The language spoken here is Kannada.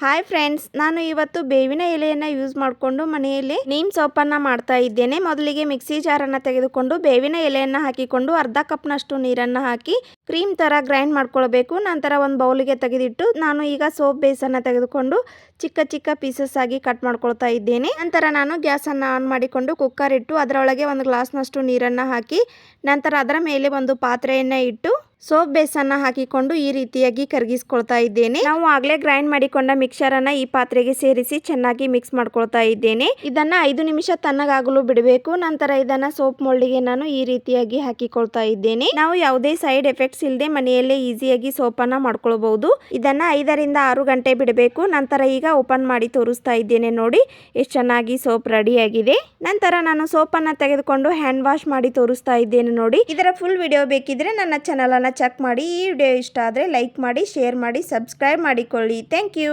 ಹಾಯ್ ಫ್ರೆಂಡ್ಸ್, ನಾನು ಇವತ್ತು ಬೇವಿನ ಎಲೆಯನ್ನು ಯೂಸ್ ಮಾಡಿಕೊಂಡು ಮನೆಯಲ್ಲಿ ನೀಮ್ ಸೋಪನ್ನು ಮಾಡ್ತಾ ಇದ್ದೇನೆ. ಮೊದಲಿಗೆ ಮಿಕ್ಸಿ ಜಾರನ್ನು ತೆಗೆದುಕೊಂಡು ಬೇವಿನ ಎಲೆಯನ್ನು ಹಾಕಿಕೊಂಡು ಅರ್ಧ ಕಪ್ನಷ್ಟು ನೀರನ್ನು ಹಾಕಿ ಕ್ರೀಮ್ ಥರ ಗ್ರೈಂಡ್ ಮಾಡ್ಕೊಳ್ಬೇಕು. ನಂತರ ಒಂದು ಬೌಲಿಗೆ ತೆಗೆದಿಟ್ಟು ನಾನು ಈಗ ಸೋಪ್ ಬೇಸನ್ನು ತೆಗೆದುಕೊಂಡು ಚಿಕ್ಕ ಚಿಕ್ಕ ಪೀಸಸ್ ಆಗಿ ಕಟ್ ಮಾಡ್ಕೊಳ್ತಾ ಇದ್ದೇನೆ. ನಂತರ ನಾನು ಗ್ಯಾಸನ್ನು ಆನ್ ಮಾಡಿಕೊಂಡು ಕುಕ್ಕರ್ ಇಟ್ಟು ಅದರೊಳಗೆ ಒಂದು ಗ್ಲಾಸ್ನಷ್ಟು ನೀರನ್ನು ಹಾಕಿ ನಂತರ ಅದರ ಮೇಲೆ ಒಂದು ಪಾತ್ರೆಯನ್ನು ಇಟ್ಟು ಸೋಪ್ ಬೇಸನ್ನು ಹಾಕಿಕೊಂಡು ಈ ರೀತಿಯಾಗಿ ಕರಗಿಸ್ಕೊಳ್ತಾ ಇದ್ದೇನೆ. ನಾವು ಆಗಲೇ ಗ್ರೈಂಡ್ ಮಾಡಿಕೊಂಡ ಮಿಕ್ಸರ್ ಅನ್ನ ಈ ಪಾತ್ರೆಗೆ ಸೇರಿಸಿ ಚೆನ್ನಾಗಿ ಮಿಕ್ಸ್ ಮಾಡ್ಕೊಳ್ತಾ ಇದ್ದೇನೆ. ಇದನ್ನ 5 ನಿಮಿಷ ತಣ್ಣಗಾಗಲು ಬಿಡಬೇಕು. ನಂತರ ಇದನ್ನ ಸೋಪ್ ಮೊಲ್ಡಿಗೆ ನಾನು ಈ ರೀತಿಯಾಗಿ ಹಾಕಿಕೊಳ್ತಾ ಇದ್ದೇನೆ. ನಾವು ಯಾವುದೇ ಸೈಡ್ ಎಫೆಕ್ಟ್ಸ್ ಇಲ್ಲದೆ ಮನೆಯಲ್ಲೇ ಈಸಿಯಾಗಿ ಸೋಪನ್ನು ಮಾಡ್ಕೊಳ್ಬಹುದು. ಇದನ್ನ 5 ರಿಂದ 6 ಗಂಟೆ ಬಿಡಬೇಕು. ನಂತರ ಈಗ ಓಪನ್ ಮಾಡಿ ತೋರಿಸ್ತಾ ಇದ್ದೇನೆ. ನೋಡಿ ಎಷ್ಟು ಚೆನ್ನಾಗಿ ಸೋಪ್ ರೆಡಿ ಆಗಿದೆ. ನಂತರ ನಾನು ಸೋಪನ್ನು ತೆಗೆದುಕೊಂಡು ಹ್ಯಾಂಡ್ ವಾಶ್ ಮಾಡಿ ತೋರಿಸ್ತಾ ಇದ್ದೇನೆ. ನೋಡಿ, ಇದರ ಫುಲ್ ವಿಡಿಯೋ ಬೇಕಿದ್ರೆ ನನ್ನ ಚಾನಲ್ ಅನ್ನ ಚೆಕ್ ಮಾಡಿ. ಈ ವಿಡಿಯೋ ಇಷ್ಟ ಆದರೆ ಲೈಕ್ ಮಾಡಿ, ಶೇರ್ ಮಾಡಿ, ಸಬ್ಸ್ಕ್ರೈಬ್ ಮಾಡಿಕೊಳ್ಳಿ. Thank you.